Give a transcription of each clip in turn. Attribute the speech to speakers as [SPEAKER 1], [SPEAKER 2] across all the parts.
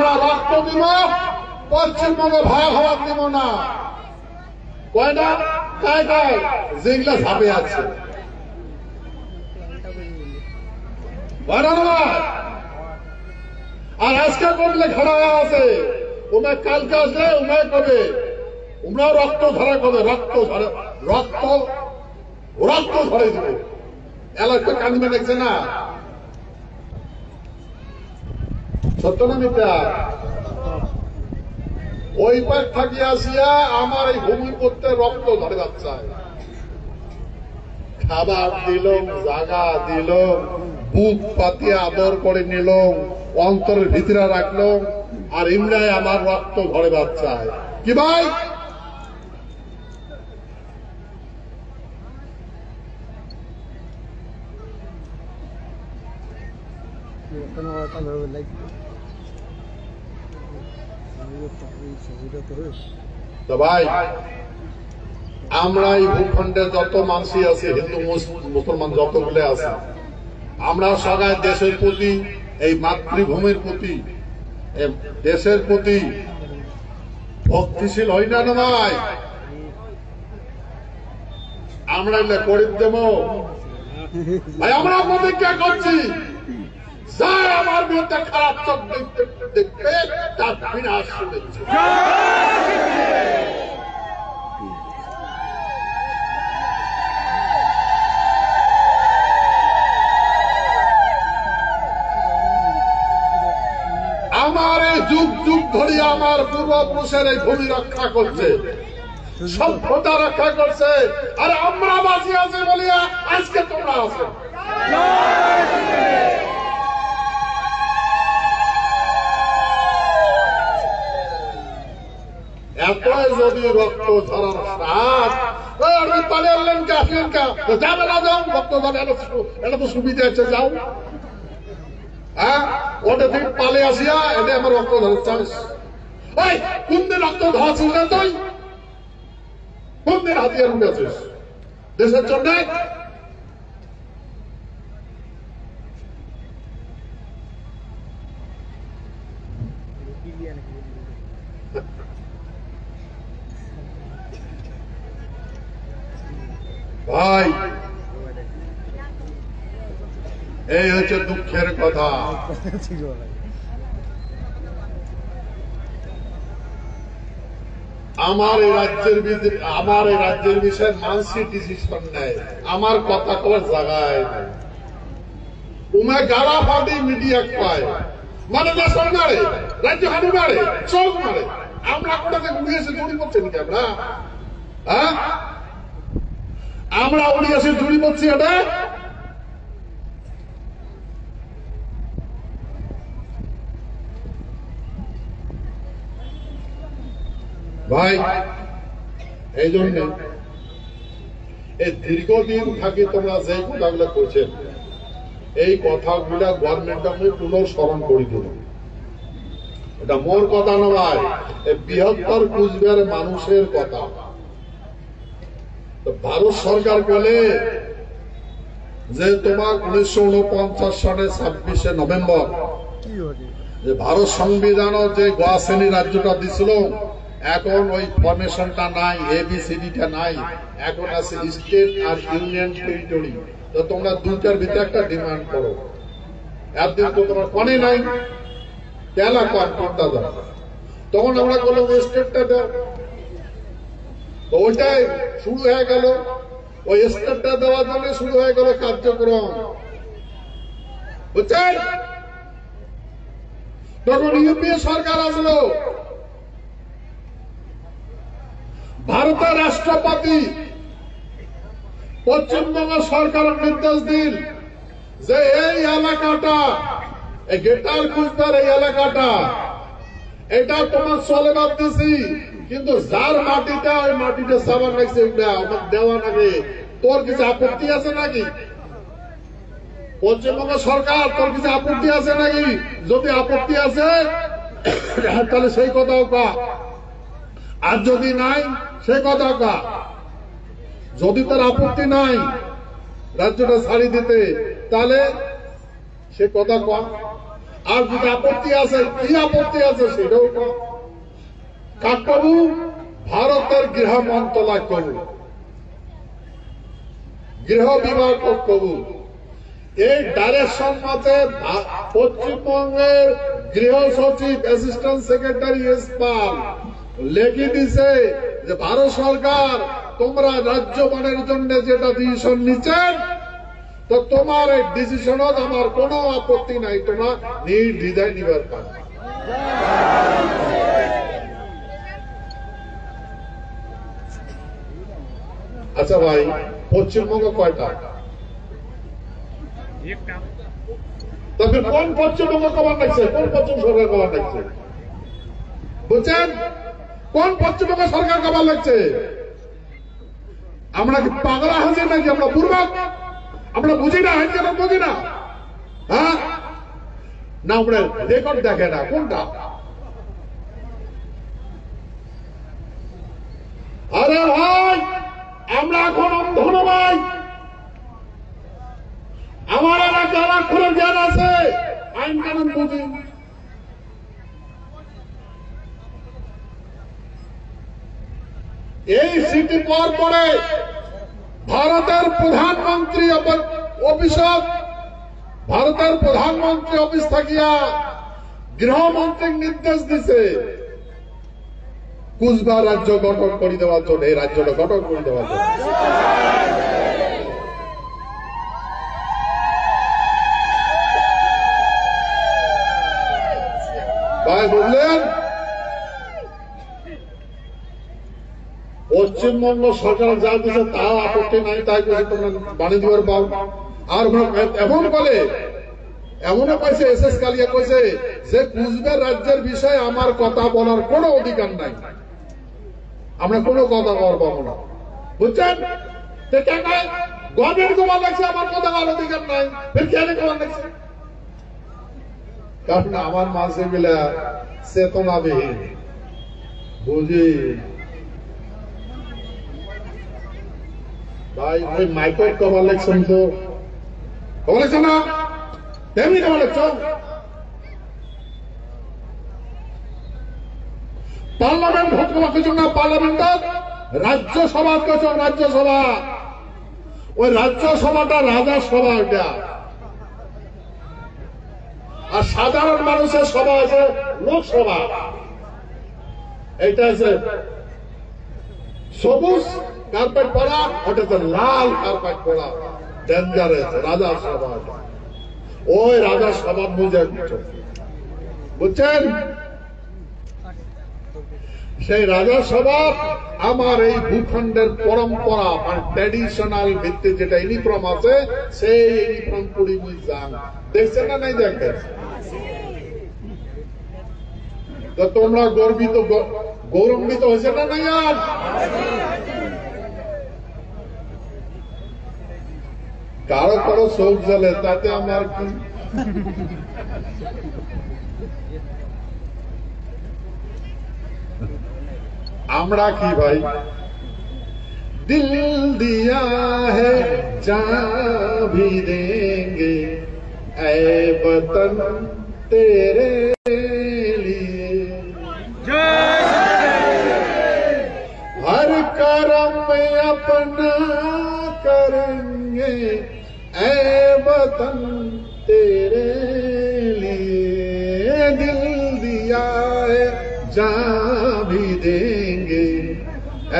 [SPEAKER 1] আমরা রক্ত দিব, পশ্চিমবঙ্গে ভাগ হওয়ার দিব না। কয়টা কায় কায় যেগুলা ঝাঁপে আছে আর আজকে করলে খাড়া আছে, ওমে কালকে আসলে ওমে কবে ওমরাও রক্ত ধরা কবে, রক্ত ধরে রক্ত রক্ত ধরে দিব। এলাকা কান্দবে দেখছে না, সত্য না মিথ্যা? ওই পাক থাকি আসিয়া আমার এই ভূমি করতে রক্ত ধরে যাচ্ছে। খাবার দিল, জাগা দিল, বুক পাতিয়ে আদর করে নিল, অন্তরের ভিতরে রাখলো, আর ইমরাই আমার রক্ত ধরে যাচ্ছে। কি ভাই তো ভাই, আমরা এই ভূখণ্ডে যত মানুষই আছে, হিন্দু মুসলমান যতগুলো আছে, আমরা সবাই দেশের প্রতি, এই মাতৃভূমির প্রতি, দেশের প্রতি ভক্তিশীল হই না ভাই? আমরা গরিব দেব ভাই, আমরা প্রতিজ্ঞা করছি, যার আমার বিরুদ্ধে খারাপ চোখ দেখবে তার বিনাশ শুনেছি। আমার এই যুগ যুগ ধরে আমার পূর্বপুরুষের এই ভূমি রক্ষা করছে, সভ্যতা রক্ষা করছে, আর আমরা বাঁচি আছি বলিয়া আজকে তোমরা আছো। এতই যদি রক্ত ঝরার সাথ পালিয়ে আনলেন কে, আসলেন কে? যাবে না, যাও, রক্ত ঝরা এটা তো সুবিধা আছে, যাও। হ্যাঁ, ওটা থেকে পালিয়ে আসিয়া এটা আমার রক্ত ধরার চান্স। ওই কোন দিন রক্ত ধরাচ্ছিস না তুই? কোন দিন হাতিয়ার উঠেছিস দেশের জন্য? ভাই, এই হচ্ছে দুঃখের কথা। আমার এই রাজ্যের বিষয়ে মানসিক ডিসিশন নেয়, আমার কথা কবার জায়গায় নেই। উমে গালা ফাটি মিডিয়া পায়, মানে দেশের মারে, রাজ্য হানি মারে, চোখ মারে। আমরা কোথাতে উড়িয়েছে দড়ি পড়ছে নাকি? আমরা হ্যাঁ, আমরা উড়িয়েছে দড়ি পড়ছি এটা? ভাই, এই জন্য এই দীর্ঘদিন থাকি তোমরা যে কথাগুলো করছেন, এই কথাগুলা গভর্নমেন্টকে পুনঃস্মরণ করে দিল। এটা মোর কথা নয়, এই বৃহত্তর কুচবিহারের মানুষের কথা। ভারত সরকার বলে যে তোমার 1949 সালের 26শে নভেম্বর যে ভারত সংবিধানও যে গোয়া শ্রেণী রাজ্যটা দিছিল, এখন ওই ফরমেশনটা নাই, এবিসিডিটা নাই, এখন আছে স্টেট আর ইউনিয়ন টেরিটরি। তো তোমরা দুইটার ভিতরে একটা ডিমান্ড করো। একদিন তো তোমার কোনে নাই, কেলা কোনটা দাও, তখন আমরা বললাম স্টেটটা দাও। তো ওইটাই শুরু হয়ে গেল, ওই স্টেটটা দেওয়ার জন্য শুরু হয়ে গেল কার্যক্রম, বুঝছেন? তখন ইউপিএ সরকার আসলো, ভারতের রাষ্ট্রপতি পশ্চিমবঙ্গ সরকারের নির্দেশ দিন যে এই এলাকাটা, এই গেটার কুচবিহার এই এলাকাটা, এটা তোমার চলে বাদ দিছি, কিন্তু যার মাটিটা ওই মাটিটা সাবান রাখছে আমার দেওয়া নাকি, তোর কিছু আপত্তি আছে নাকি? পশ্চিমবঙ্গ সরকার, তোর কিছু আপত্তি আছে নাকি? যদি আপত্তি আছে তাহলে সেই কথাও কা, আর যদি নাই সেই কথা কা। যদি তার আপত্তি নাই রাজ্যটা ছাড়ি দিতে, তাহলে সে কথা কা। আর যদি আপত্তি আছে, কি আপত্তি আছে সেটাও কাক কবু ভারতের গৃহ মন্ত্রণালয় কবু, গৃহ বিভাগ কবু। এই ডাইরেকশন মতে পশ্চিমবঙ্গের গৃহ সচিব অ্যাসিস্ট্যান্ট সেক্রেটারি এসপাল লেখি দিছে যে ভারত সরকার তোমরা রাজ্য বানের জন্য যেটা ডিসিশন নিচ্ছেন, তো তোমার এই ডিসিশনত আমার কোনো আপত্তি নাই, তোমরা নির্দ্বিধায় নিবার পার। আচ্ছা ভাই, পশ্চিমবঙ্গ কয়টা? তবে কোন পশ্চিমবঙ্গ কবার লাগছে, কোন পশ্চিম সরকার কবার লাগছে বুঝছেন? কোন পশ্চিমবঙ্গ সরকার কবার লাগছে? আমরা কি পাগলা হয়েছি নাকি? আমরা বুর্বক? আমরা বুঝি না, হয়েছে না বুঝি না? হ্যাঁ না, আমরা রেকর্ড দেখে না কোনটা? আরে ভাই, আমরা এখন অন্ধ ভাই, আমার এলাকার অক্ষরের জ্ঞান আছে, আইন কানুন বুঝি। এই সিটি পাওয়ার পরে ভারতের প্রধানমন্ত্রী অফিস থাকিয়া গৃহমন্ত্রী নির্দেশ দিছে কুচবিহার রাজ্য গঠন করে দেওয়ার জন্য, এই রাজ্যটা গঠন করে দেওয়ার জন্য। ভাই বুঝলেন, পশ্চিমবঙ্গ সরকার যা দিচ্ছে তাও আপত্তি নাই, তাই বানিয়ে দিবার পাও। আর এমন বলে, এমনও কয়েছে এস এস কালিয়া কয়েছে যে কুচবিহার রাজ্যের বিষয়ে আমার কথা বলার কোনো অধিকার নাই, আমরা কোনো কথা বলার পাবো না। বুঝছেন? গভর্নমেন্ট কমার লাগছে, আমার কথা বলার অধিকার নাই, ফের কেন কমার লাগছে? কারণ আমার মাঝে মিলা চেতনাবিহীন, বুঝি ভাই। ওই মাইক্রো কভার লাগছেন তো, কভার লাগছে না, তেমনি কভার লাগছ। পার্লামেন্ট ভোট করা কিছু না, পার্লামেন্ট রাজ্যসভা কিছু, রাজ্যসভা ওই রাজ্যসভাটা রাজাসভা, ওইটা। আর সাধারণ মানুষের সভা আছে লোকসভা, এইটা আছে সবুজ কার্পেট পড়া, ওটাতে লাল কার্পেট পড়া, ডেঞ্জারাস রাজাসভা। ওই রাজাসভা বুঝে বুঝছেন? সেই রাজাসভা আমার এই ভূখণ্ডের পরম্পরা মানে ট্র্যাডিশনাল ভিত্তি যেটা ইউনিফর্ম আছে, সেই ইউনিফর্ম পরি যান। দেখছেন না নাই? দেখেন তো তোমরা গৌরবান্বিত হয়েছে না নাই? আর কারো কারো চোখ জ্বলে, তাতে আমার কি? আমরা কি ভাই? দিল দিয়া है जान भी देंगे ऐ वतन तेरे लिए, हर करम अपना करेंगे ऐ वतन तेरे लिए, दिल दिया है जान भी देंगे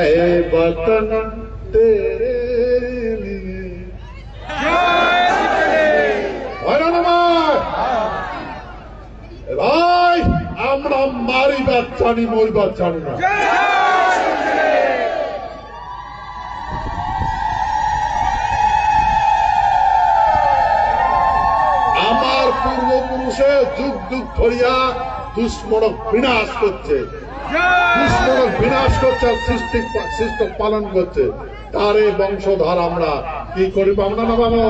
[SPEAKER 1] ऐ वतन तेरे लिए। ভাই, আমরা মারিবার জানি, মরিবার জানি না। আমার পূর্বপুরুষে যুগ যুগ ধরিয়া দুশ্মনক বিনাশ করছে, দুশ্মনক বিনাশ করছে, আর সৃষ্টি পালন করছে। তার এই বংশধর আমরা কি করি? আমরা না পাবো?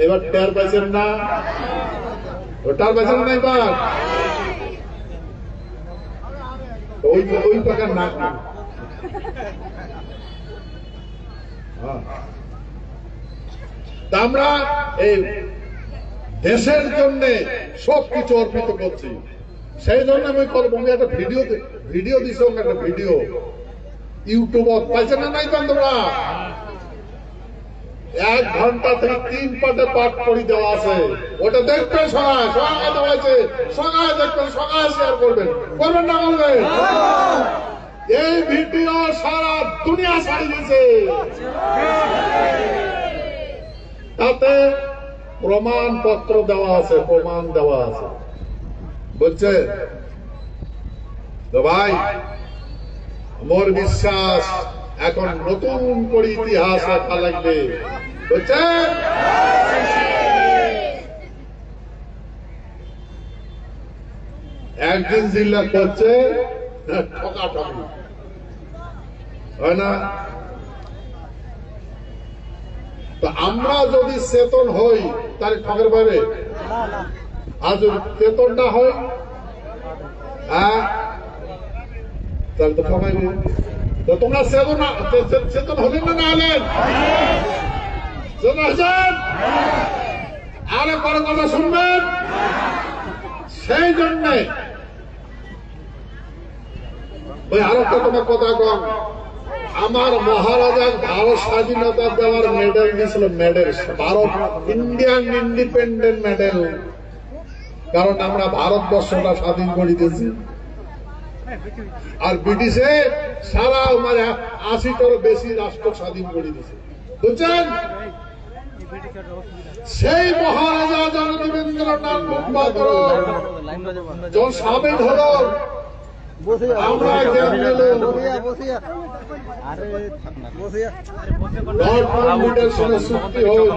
[SPEAKER 1] এবার টের পাইছেন না? ওটার পাইছেন না? এবার ওই টাকার না, আমরা এই দেশের জন্য সবকিছু অর্পিত করছি। সেই জন্য আমি একটা ভিডিও দিছি, একটা ভিডিও ইউটিউবত পাইছে না নাই তোমরা? 1 ঘন্টা থেকে 3 পার্টে পাঠ করে দেওয়া আছে। ওটা দেখবেন, সবাই দেওয়া আছে, সবাই দেখবেন, সবাই শেয়ার করবেন, করবেন না বলবেন? এই ভিডিও সারা দুনিয়া ছাড়িয়ে দিয়েছে। তাতে প্রমাণপত্র দেওয়া আছে, প্রমাণ দেওয়া আছে, বুঝছে তো ভাই? মোর বিশ্বাস এখন নতুন করে ইতিহাস লেখা লাগবে, বুঝছেন? একদিন জিল্লা করছে ঠকাঠকি, হয় না? তো আমরা যদি চেতন হই তাহলে ঠকের পাবে, আর যদি চেতন না হয় তাহলে তো ঠকাইবে। তো তোমরা চেতন হলেন না হলেন? আরে বড় কথা শুনবেন। সেই জন্য ওই আরেকটা তোমার কথা কম, আমার মহারাজা ভারত স্বাধীনতা দেওয়ার মেডেল দিয়েছিল, medal, Bharat Indian independent medal. কারণ আমরা ভারতবর্ষটা স্বাধীন করে দিয়েছি। আর ব্রিটিশে সারা 80টারও বেশি রাষ্ট্র স্বাধীন করে দিয়েছে, বুঝছেন? সেই মহারাজা জগদীবেন্দ্রনাথ বন্দ্যোপাধ্যায় যখন স্বাধীন হল, আমরা চুক্তি হল।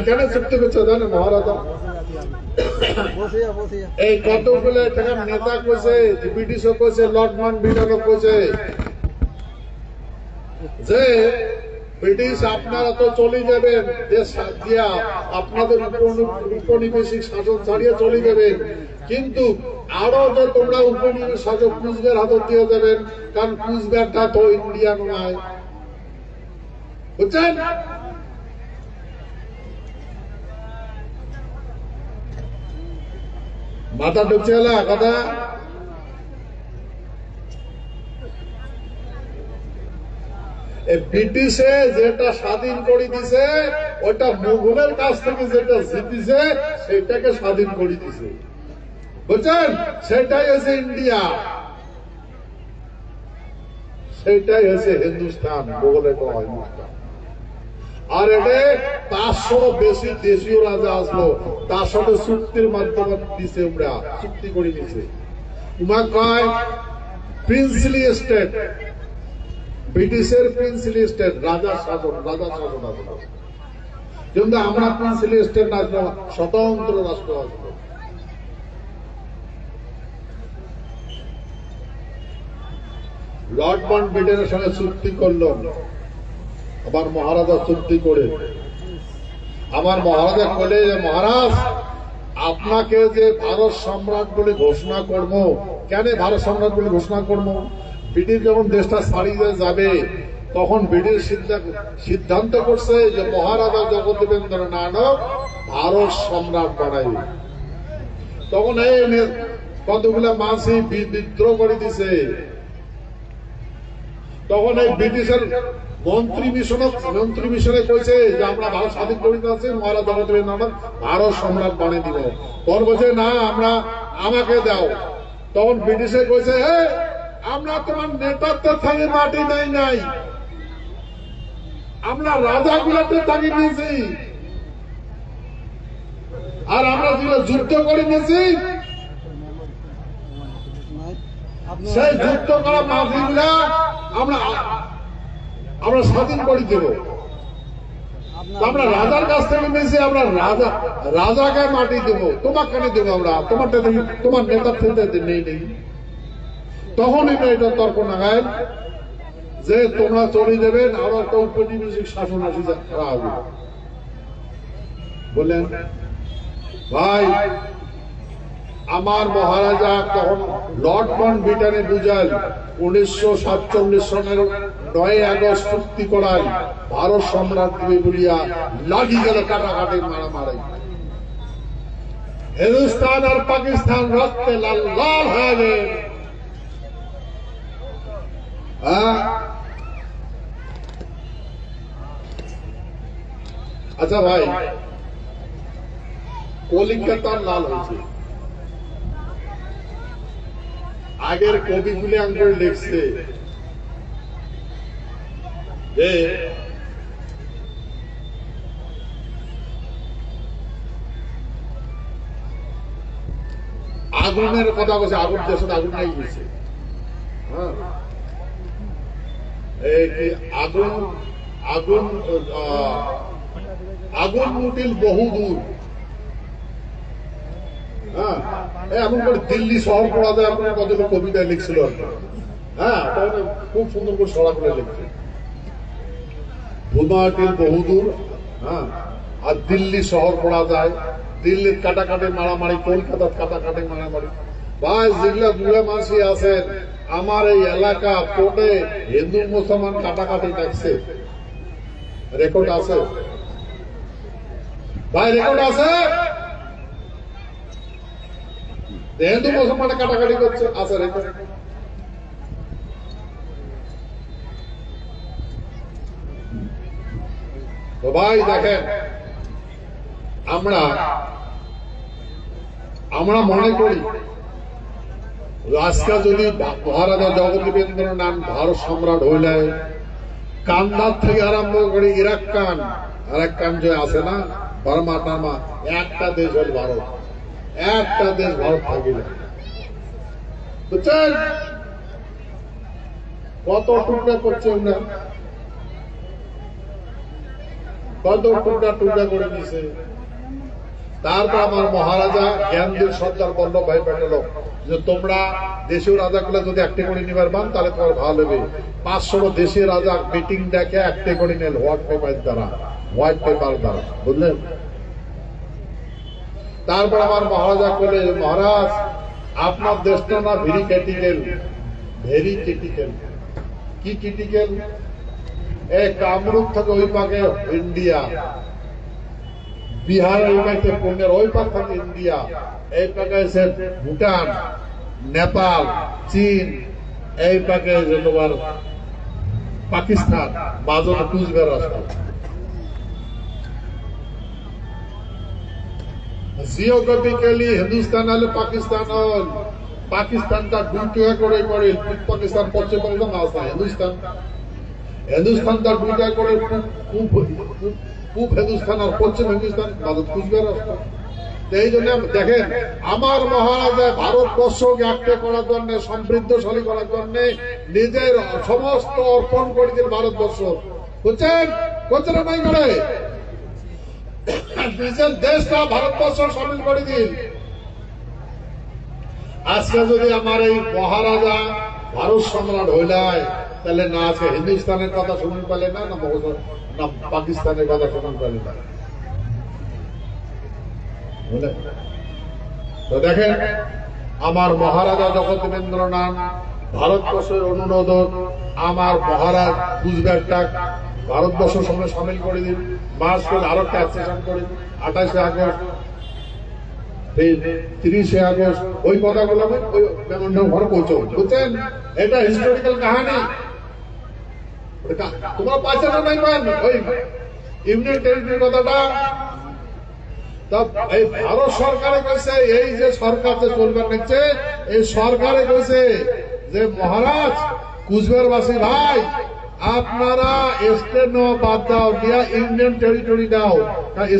[SPEAKER 1] কেন চুক্তি করছে জানে মহারাজা? এই কতগুলো নেতা কইছে, ব্রিটিশও কইছে, লর্ড মাউন্টব্যাটেনও কইছে যে ব্রিটিশ আপনারা তো চলে যাবেন, দেশ দিয়া আপনাদের উপনিবেশিক শাসন ছাড়িয়ে চলে যাবেন, কিন্তু আরো যে তোমরা উপনিবেশ শাসক কুচবিহার হাতত দিয়ে যাবেন, কারণ কুচবিহারটা তো ইন্ডিয়ান নয়, বুঝছেন? মাথা ঢুকছে কথা। ব্রিটিশে যেটা স্বাধীন করে দিছে, ওটা মুঘলের কাছ থেকে যেটা জিতিছে সেটাকে স্বাধীন করে দিছে, বুঝছেন? সেটাই হচ্ছে ইন্ডিয়া, সেটাই হচ্ছে হিন্দুস্তান, মুঘলের হিন্দুস্তান। আর এটা 500 বেশি দেশীয় রাজা আসলো, তার সাথে চুক্তির মাধ্যমে দিছে, ওরা চুক্তি করে দিছে। উমা কয় প্রিন্সলি স্টেট, ব্রিটিশের প্রিন্সলি স্টেট, রাজা শাসন আসলো। কিন্তু আমরা প্রিন্সলি স্টেট না, স্বতন্ত্র রাষ্ট্র আসলো। লর্ড মাউন্টব্যাটেনের সঙ্গে চুক্তি করল, আমার মহারাজা চুক্তি করে, আমার মহারাজা বলে যে মহারাজ আপনাকে যে ভারত সম্রাট বলে ঘোষণা করব। কেন ভারত সম্রাট বলে ঘোষণা করব? ব্রিটিশ যখন দেশটা ছাড়িয়ে যাবে তখন ব্রিটিশ সিদ্ধান্ত করছে যে মহারাজা জগদীবেন্দ্রনাথ ভারত সম্রাট বানাইবে। তখন এই কতগুলা মাসি বিদ্রোহ করে দিছে। তখন এই ব্রিটিশের মন্ত্রী মিশনে কইছে যে আমরা ভারত স্বাধীন করিতে আছি, মহারাজ জগদীবেন্দ্রনাথ ভারত সম্রাট বানিয়ে দিব। তখন বলছে না, আমাকে দাও। তখন ব্রিটিশে কইছে আমরা তোমার নেতৃত্ব থেকে মাটি নাই, আমরা রাজা গুলাতে থাকি নিয়েছি, আর আমরা যেগুলো যুদ্ধ করে নিয়েছি সেই যুদ্ধ করা মাটিগুলা আমরা স্বাধীন করে দেব। আমরা রাজার কাছ থেকে নিয়েছি, আমরা রাজাকে মাটি দেবো, তোমার কেন দেবো? আমরা তোমার নেতার থেকে নেই। তখন এটা তর্ক নাগায় যে তোমরা চলে যাবেন, আরো একটা উপনিবেশিক শাসন আসি করা হবে। বললেন ভাই আমার মহারাজা তখন লর্ড মাউন্টব্যাটেনে বুঝাল 1947 সনের 9 আগস্ট চুক্তি করায় ভারত সম্রাট দিবে বলিয়া লাগি গেল কাটাকাটি মারামারি। হিন্দুস্তান আর পাকিস্তান রক্তে লাল লাল হয়ে যাবে। আচ্ছা ভাই, কলিকাতার লাল হয়েছে, আগের কবিগুলি আঙ্গুল লিখছে যে আগুনের কথা বলছে, আগুন দেশের আগুন নাই গেছে। হ্যাঁ, আগুন আগুন আগুন মুটিল বহু দূর। হ্যাঁ, এমন করে দিল্লি শহর পড়া যায়, আপনার কতগুলো কবিতায় লিখছিল। হ্যাঁ, তাহলে খুব সুন্দর করে সরা করে লিখছে, ভূমাটিল বহুদূর। হ্যাঁ, আর দিল্লি শহর পড়া যায়, দিল্লির কাটাকাটি মারামারি, কলকাতার কাটাকাটি মারামারি। ভাই, যেগুলা বুড়া মাসি আছেন, আমার এই এলাকা কোর্টে হিন্দু মুসলমান কাটাকাটি দেখছে, রেকর্ড আছে ভাই, রেকর্ড আছে। হিন্দু মুসলমান কাটাকাটি করছে, আছে রেকর্ড। তো ভাই দেখেন, আমরা মনে করি আজকে যদি মহারাজা জগদীবেন্দ্রনাথ ভারত সম্রাট হইলে, কান্দার থেকে আরম্ভ করে ইরাক কান, আর এক কান যে আছে না বার্মা টার্মা, একটা দেশ হল ভারত, একটা দেশ ভারত থাকিল। বুঝছেন কত টুকরা করছে ওরা, কত টুকরা টুকরা করে দিছে। তারপর আমার মহারাজা জ্ঞানদেব সর্দার বল্লভভাই প্যাটেল যে তোমরা দেশীয় রাজা গুলা যদি একটা করে নিবার পান তাহলে তোমার ভালো হবে। 500 দেশীয় রাজা মিটিং ডেকে একটা করে নেল হোয়াইট পেপার দ্বারা, বুঝলেন। তারপর আমার মহারাজা বলে, মহারাজ আপনার দেশটা না ভেরি ক্রিটিক্যাল, ভেরি ক্রিটিক্যাল। কি ক্রিটিক্যাল? কামরূপ থেকে ওই পাকে ইন্ডিয়া, বিহার ওই পাকে পুনের ওই পাক থেকে ইন্ডিয়া, এই পাকে এসে ভুটান, নেপাল, চীন, এই পাকে তোমার পাকিস্তান, বাজনে কুচবিহার রাষ্ট্র। জিওগ্রাফিক্যালি হিন্দুস্তান হলে পাকিস্তান হল, পাকিস্তানটা দুইটা করে পড়ে, পাকিস্তান পশ্চিম পাকিস্তান আসা হিন্দুস্তান, হিন্দুস্তানটা দুইটা করে পূব হিন্দুস্তান আর পশ্চিম হিন্দুস্তান, ভারত কুচবিহার রাষ্ট্র। এই জন্য দেখেন, আমার মহারাজা ভারতবর্ষকে একটা করার জন্য, সমৃদ্ধশালী করার জন্য নিজের সমস্ত অর্পণ করে দিন ভারতবর্ষ। বুঝছেন করছে না নাই করে, নিজের দেশটা ভারতবর্ষ সামিল করে দিন। আজকে যদি আমার এই মহারাজা ভারত সম্রাট হইলায়, তাহলে না আজকে হিন্দুস্তানের কথা শুনুন পেলে না, না পাকিস্তানের কথা শুনুন পেলে না। তো দেখেন, আমার মহারাজা জগদীবেন্দ্রনাথ ভারতবর্ষের অনুমোদন, আমার মহারাজ কুচবিহারটা ভারতবর্ষের সঙ্গে সামিল করে দিন। মার্চ করে আরো একটা অ্যাকসেশন করে 28 আগস্ট, 30 আগস্ট, ওই কথাগুলো ওই মেমোরেন্ডাম ঘরে পৌঁছাবো। বুঝছেন, এটা হিস্টোরিক্যাল কাহানি। তোমরা পাইছে না নাই পান ওই ইউনিয়ন টেরিটরি কথাটা? এই ভারত সরকারে কইছে, এই যে সরকার যে চলবে নিচ্ছে, এই সরকারে কইছে যে মহারাজ কুচবিহারবাসী ভাই, আপনারা স্টেট বাদ দাও, দিয়া ইউনিয়ন টেরিটরি দাও।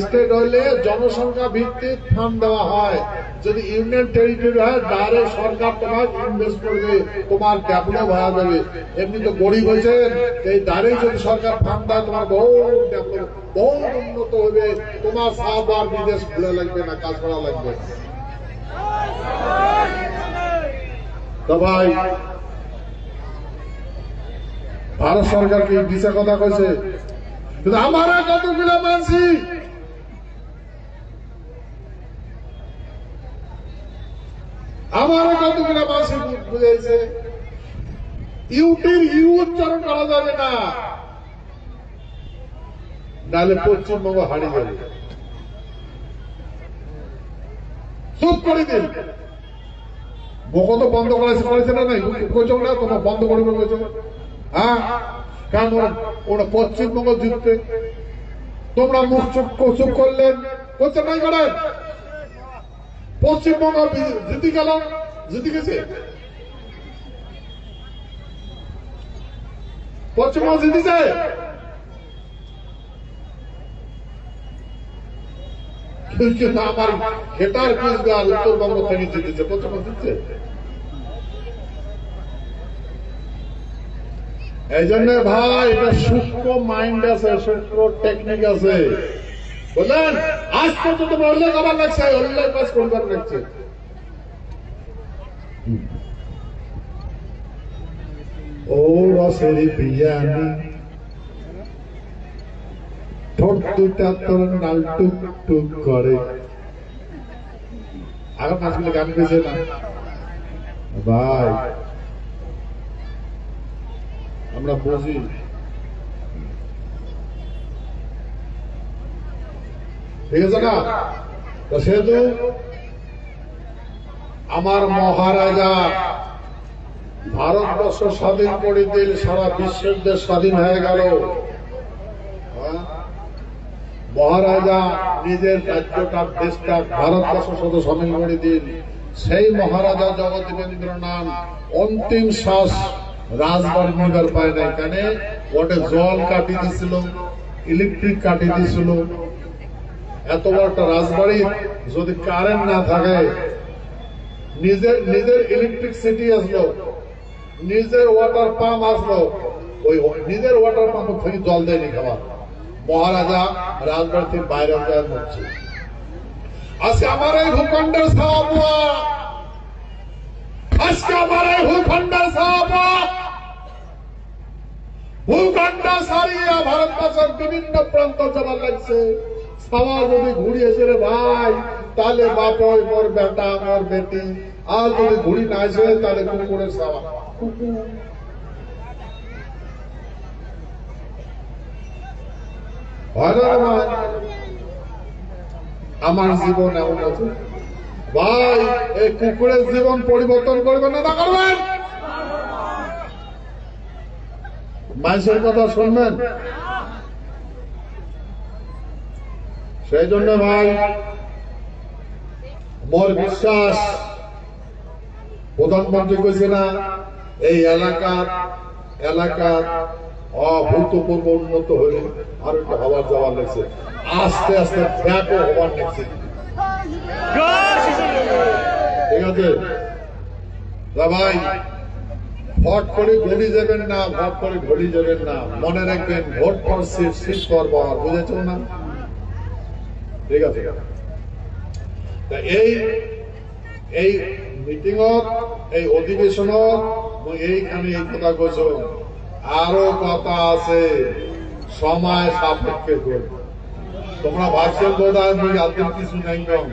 [SPEAKER 1] স্টেট হইলে জনসংখ্যা ভিত্তিক ফান্ড দেওয়া হয়, যদি ইউনিয়ন টেরিটরি হয় ডাইরেক্ট সরকার তোমার ইনভেস্ট করবে, তোমার ডেভেলপ হয়ে যাবে। এমনি তো গরিব হয়েছেন, এই ডাইরেক্ট যদি সরকার ফান্ড দেয় তোমার বহু ডেভেলপ, বহু উন্নত হবে, তোমার সব আর বিদেশ খুলে লাগবে না, কাজ করা লাগবে। তো ভাই, ভারত সরকার কি দিশা কথা কইছে, কিন্তু আমরা কতগুলো মানছি, আমারও কতগুলো মানছি বুঝাইছে। ইউটির ইউ উচ্চারণ করা যাবে না, নাহলে পশ্চিমবঙ্গ হারিয়ে যাবে। চুপ করে দিন। মুখ তো বন্ধ করেছে না, নাই কইছো না তোমার বন্ধ করবে কইছো? হ্যাঁ, কারণ ওরা পশ্চিমবঙ্গ জিততে তোমরা মুখ চুপ করলেন, করছে নাই করেন? পশ্চিমবঙ্গ জিতে গেল, জিতে গেছে, পশ্চিমবঙ্গ জিতেছে। আমার হেটার কুচবিহার উত্তরবঙ্গ থেকে জিতেছে, পশ্চিমবঙ্গ জিতছে। এই জন্য ভাই এটা সূক্ষ্ম মাইন্ড আছে, সূক্ষ্ম টেকনিক আছে, বুঝলেন? আজ পর্যন্ত উল্লেখ আবার লাগছে, উল্লেখ কাজ করবার লাগছে। ও রসের বিরিয়ানি, ঠোঁট দুটা তোর নাল টুক টুক করে। আরো নাচগুলো গান গেছে না ভাই, আমরা বুঝি। ঠিক আছে না? সেহেতু আমার মহারাজা ভারতবর্ষ স্বাধীন করে দিল, সারা বিশ্বের দেশ স্বাধীন হয়ে গেল। মহারাজা নিজের রাজ্যটা দেশটা ভারতবর্ষের সাথে সামিল করে দিল। সেই মহারাজা জগদীন্দ্রনাথ অন্তিম শ্বাস রাজবাড়ি নিবার পায় নাই, কেন? ওটা জল কাটি দিয়েছিল, ইলেকট্রিক কাটি দিয়েছিল। এত বড় একটা রাজবাড়ি যদি কারেন্ট না থাকে, নিজের ইলেকট্রিসিটি আসলো, নিজের ওয়াটার পাম্প আসলো, ওই নিজের ওয়াটার পাম্প থেকে জল দেয়নি খাবার। মহারাজা রাজবাড়ি থেকে বাইরে যায় হচ্ছে। আজকে আমার এই ভূখণ্ডের সাহাবুয়া, আজকে আমার এই ভূখণ্ডের সাহাবুয়া, ভূখণ্ড সারিয়া ভারতবর্ষের বিভিন্ন প্রান্ত যাবার লাগছে। সাওয়া যদি ঘুরিয়েছে রে ভাই, তাহলে বাপ হয় মোর বেটা, মোর বেটি। আর যদি ঘুরি না আসে, তাহলে কুকুরের সাওয়া। আমার জীবন এমন আছে ভাই, এই কুকুরের জীবন পরিবর্তন করবেন না, করবেন? মানুষের কথা শুনবেন? সেই জন্য ভাই মোর বিশ্বাস, প্রধানমন্ত্রী কইছে না এই এলাকার অভূতপূর্ব উন্নত হলে আর একটু হবার যাওয়ার লাগছে, আস্তে আস্তে ব্যাপক হবার লাগছে। ঠিক আছে ভাই, ভোট করে ঘড়ি যাবেন না, ভোট করে ঘড়ি যাবেন না, মনে রাখবেন vote for seat, seat for power. বুঝেছ না? ঠিক আছে। এই মিটিং, এই অধিবেশন, এইখানে এই কথা কইছ, আরো কথা আছে, সময় সাপেক্ষে করি। তোমরা ভাবছেন বোধ হয় মুই আলতেন কিছু নাই কম,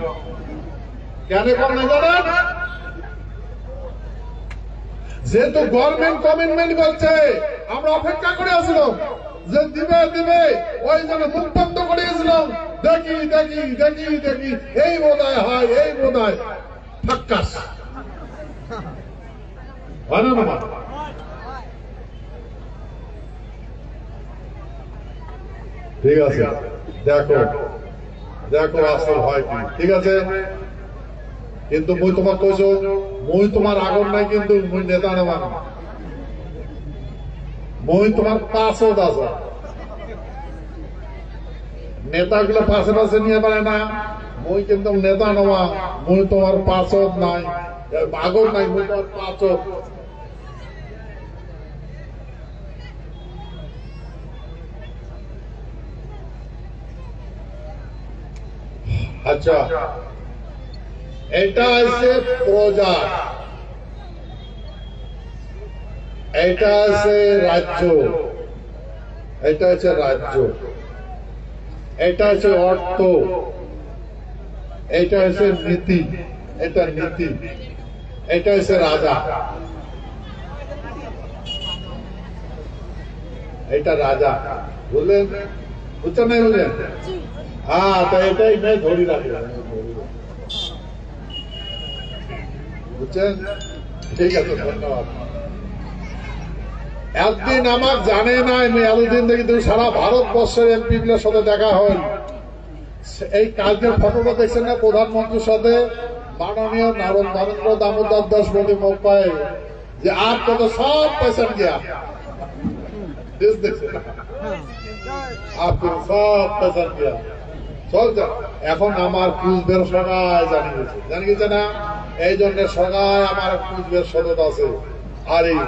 [SPEAKER 1] কেন কম নাই জানেন? যেহেতু গভর্নমেন্ট কমিটমেন্ট করছে, আমরা অপেক্ষা করে আসলাম যে দিবে, ওই জন্য মুখ বন্ধ করে আসলাম। দেখি এই বোধ হয়, এই বোধ হয় ফাক্কাস হয় না? ঠিক আছে, দেখো আসল হয় কি। ঠিক আছে, কিন্তু মুই তোমার কইছ, মুই তোমার আগর নাই, কিন্তু মুই নেতা নেওয়া, মুই তোমার পাশত আছে। নেতাগুলো পাশে নিয়ে পারে না, মুই কিন্তু নেতা নেওয়া, মুই তোমার পাশত নাই, আগর নাই, মুই তোমার পাশত। আচ্ছা, এটা আছে প্রজা, এটা আছে রাজ্য, এটা আছে রাজ্য, এটা আছে অর্থ, এটা আছে নীতি, এটা নীতি, এটা আছে রাজা, এটা রাজা। বুঝলেন? বুঝছেন নাই? বুঝলেন? হ্যাঁ, তো এটাই মেয়ে ধরি রাখলেন। বুঝছেন? ঠিক আছে, ধন্যবাদ। একদিন আমার জানে না, আমি এতদিন দেখি সারা ভারতবর্ষের এমপি গুলোর সাথে দেখা হয়। এই কালকের ফটোটা দেখছেন না প্রধানমন্ত্রীর সাথে মাননীয় নরেন্দ্র দামোদর দাস মোদী মহোদয়, যে आपको तो सब पसंद गया, দেখছেন आपको सब पसंद गया। চল এখন আমার কুচবের সগায় জানি গেছে না, এই জন্য সগায় আমার কুচবের সদত আছে। আর এই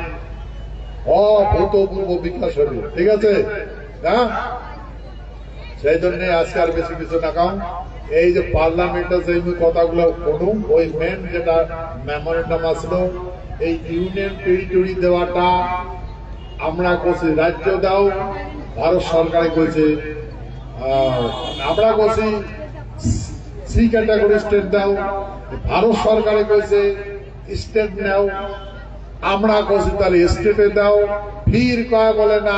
[SPEAKER 1] অভূতপূর্ব বিকাশ হবে, ঠিক আছে না? সেই জন্য আজকে আর বেশি কিছু না কাম, এই যে পার্লামেন্টে যে কথাগুলো শুনুন, ওই মেন যেটা মেমোরেন্ডাম আসলো, এই ইউনিয়ন টেরিটরি দেওয়াটা আমরা করছি রাজ্য দাও, ভারত সরকারে কইছে আমরা করছি সি ক্যাটাগরি স্টেট দাও, ভারত সরকারে কইছে স্টেট নাও, আমরা করছি তাহলে স্টেটে দাও। ফির কয় বলে না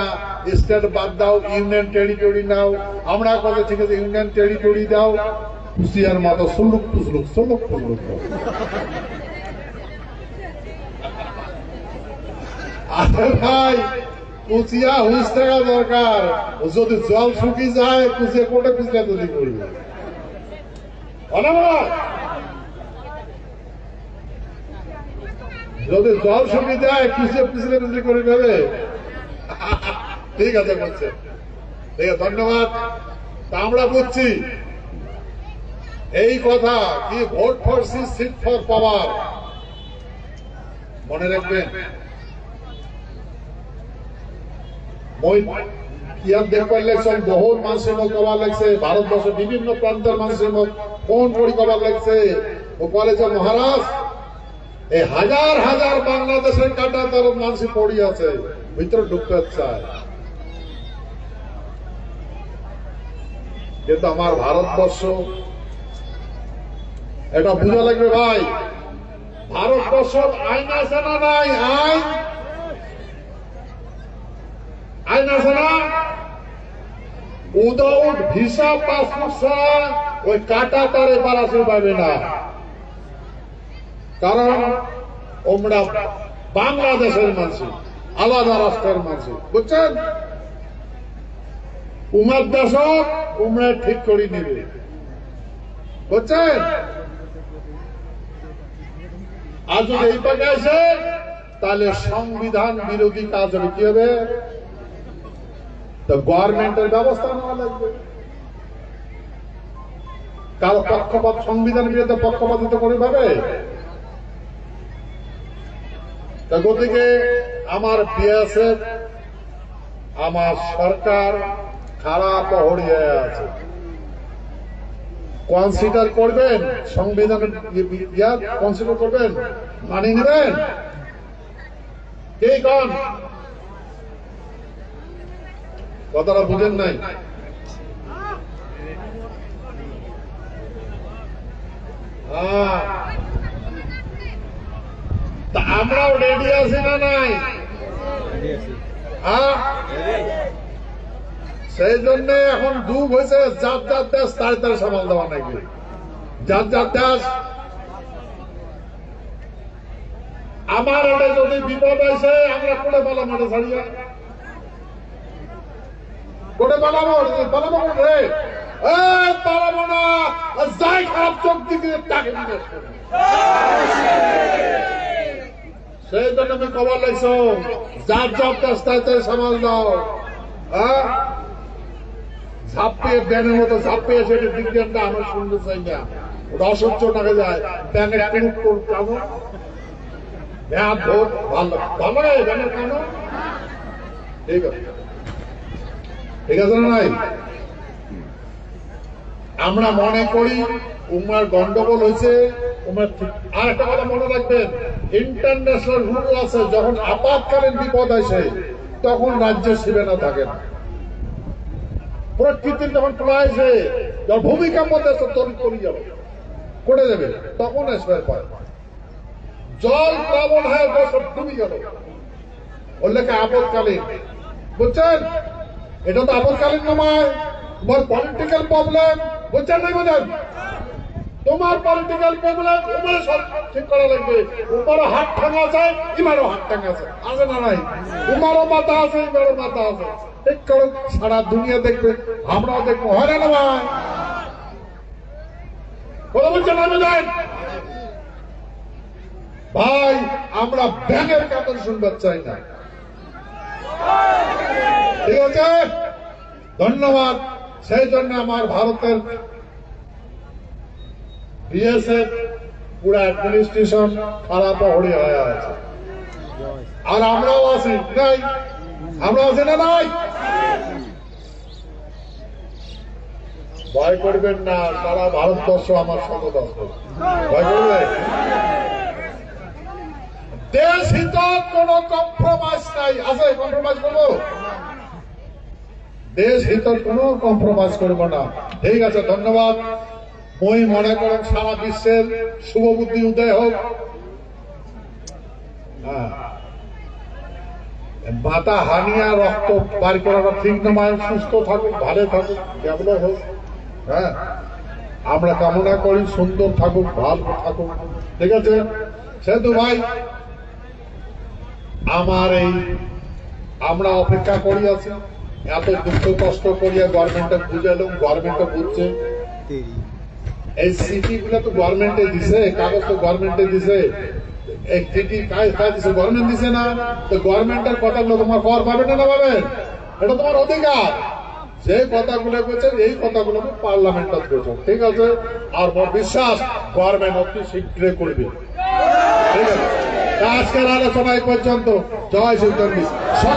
[SPEAKER 1] স্টেট বাদ দাও, ইউনিয়ন টেরিটরি নাও। আমরা কথা ঠিক আছে ইউনিয়ন টেরিটরি দাও, হুশিয়ার মতো সুলুক ফুসলুক সুলুক ফুসলুক। আরে ভাই কুচিয়া হুঁশ থাকা দরকার, যদি জল শুকিয়ে যায় কুচিয়া কোটে কুচিয়া তৈরি করবে। যদি জল শুকিয়ে যায় কুচিয়া পিছলে পিছলে করে দেবে। ঠিক আছে বলছে, ঠিক আছে, ধন্যবাদ। তা আমরা বুঝছি এই কথা কি vote for seat for power, মনে রাখবেন। দেখবার লাগছে বহুত মানুষের মুখ কবার লাগছে, ভারতবর্ষের বিভিন্ন প্রান্তের মানুষের মুখ ফোন করি কবার লাগছে। ও বলেছে মহারাজ এই হাজার হাজার বাংলাদেশের কাটা তার মানুষ পড়ি আছে, ভিতরে ঢুকতে চায়। কিন্তু আমার ভারতবর্ষ এটা বুঝা লাগবে ভাই, ভারতবর্ষ আইন আছে না নাই? আইন আছে না? উইদাউট ভিসা পাসপোর্ট ছাড়া ওই কাটা তারে বাড়াতে পারবে না, কারণ আমরা বাংলাদেশের মানুষ, আলাদা রাষ্ট্রের মানুষ, বুঝছেন? উমার দশক উমরা ঠিক করে নিবে, বুঝছেন? আর যদি এই পাকে আসে তাহলে সংবিধান বিরোধী কাজ হবে। কি হবে? তো গভর্নমেন্টের ব্যবস্থা নেওয়া লাগবে। কারো পক্ষপাত, সংবিধান বিরুদ্ধে পক্ষপাতিত করে ভাবে। গতিকে আমার বিএসএফ, আমার সরকার খারাপ হরিয়ে আছে। কনসিডার করবেন সংবিধান, কনসিডার করবেন, মানিয়ে নেবেন। কে কন কথাটা বুঝেন নাই? তা আমরাও রেডি আছি না নাই? সেই জন্য এখন যুগ হয়েছে যার যার দেশ তার তার সামাল দেওয়া নাকি, যার যার দেশ। আমার এটা যদি বিপদ আছে আমরা করে পালাম, এটা ছাড়িয়ে করে পালাবো, পালাবো রে পালাবো না, যাই খারাপ চোখ দিকে তাকে বিনাশ করবো। সেই জন্য আমি খবর লাগছ যার যার দেশ তার তার সামাল দাও। ঝাঁপিয়ে ব্যানের মতো ঝাঁপিয়ে সেটা বিজ্ঞানটা আমার শুনতে চাই না, ওটা অসহ্য টাকা যায়। ব্যাঙের কানো ব্যাগ ভোট ভালো ভালো রে ব্যাঙের কানো, ঠিক আছে, ঠিক আছে না নাই? আমরা মনে করি উমার গন্ডগোল হয়েছে, উমার ঠিক। আর একটা কথা মনে রাখবেন, ইন্টারন্যাশনাল রুল আছে, যখন আপাতকালীন বিপদ আসে তখন রাজ্য সীমানা থাকে না। প্রকৃতির যখন প্রলয় আসে, যখন ভূমিকম্প তৈরি করে যাবে করে দেবে, তখন আসবে পায় জল প্লাবন হয়, সব ডুবে গেল, ওর লেখা আপদকালীন। বুঝছেন? এটা তো আপদকালীন নয়, পলিটিক্যাল প্রবলেম। বুঝছেন নাই? বোঝেন? তোমার পলিটিক্যাল প্রবলেম উপরে ঠিক করা লাগবে। উপরে হাত ঠাঙ্গা আছে, ইমারও হাত ঠাঙ্গা আছে, আছে না নাই? উমারও মাথা আছে, ইমারও মাথা আছে, ঠিক করো। সারা দুনিয়া দেখবে, আমরাও দেখবো, হয় না ভাই? কথা বলছেন আমি যাই ভাই, আমরা ব্যাঙের কাতর শুনবার চাই না। ঠিক আছে, ধন্যবাদ। সেই জন্য আমার ভারতের বিএসএফ পুরো অ্যাডমিনিস্ট্রেশন খারাপ হয়ে আছে। আর আমরাও আছি নাই? আমরা আছি না নাই? ভয় করবেন না, সারা ভারতবর্ষ আমার সঙ্গে আছে। ভয় করবে? দেশ হিত কোন কম্প্রোমাইজ নাই। আছে কম্প্রোমাইজ করবো? দেশ হিত কোন কম্প্রোমাইজ করবো না। ঠিক আছে, ধন্যবাদ। মই মনে করেন সারা বিশ্বের শুভ বুদ্ধি উদয় হোক। মাথা হানিয়া রক্ত বার করাটা ঠিক নয়। সুস্থ থাকুক, ভালো থাকুক, ডেভেলপ হোক। হ্যাঁ, আমরা কামনা করি সুন্দর থাকুক, ভালো থাকুক। ঠিক আছে, সেতু ভাই, আমার এই আমরা অপেক্ষা করি আছি, এত দুঃখ কষ্ট করিয়া গভর্নমেন্টে বুঝালো, গভর্নমেন্টে বুঝছে। এই সিটি গুলো তো গভর্নমেন্টে দিছে, কাগজ তো গভর্নমেন্টে দিছে, এই চিঠি কাজ দিছে গভর্নমেন্ট দিছে না? তো গভর্নমেন্টের কথাগুলো তোমার কর পাবে না, পাবেন? এটা তোমার অধিকার। যে কথাগুলো বলছেন এই কথাগুলো পার্লামেন্টে বলছেন। ঠিক আছে, আর বিশ্বাস গভর্নমেন্ট অতি শীঘ্রই করবে। ঠিক আছে, আজকের আলোচনা এই পর্যন্ত। জয় শ্রী।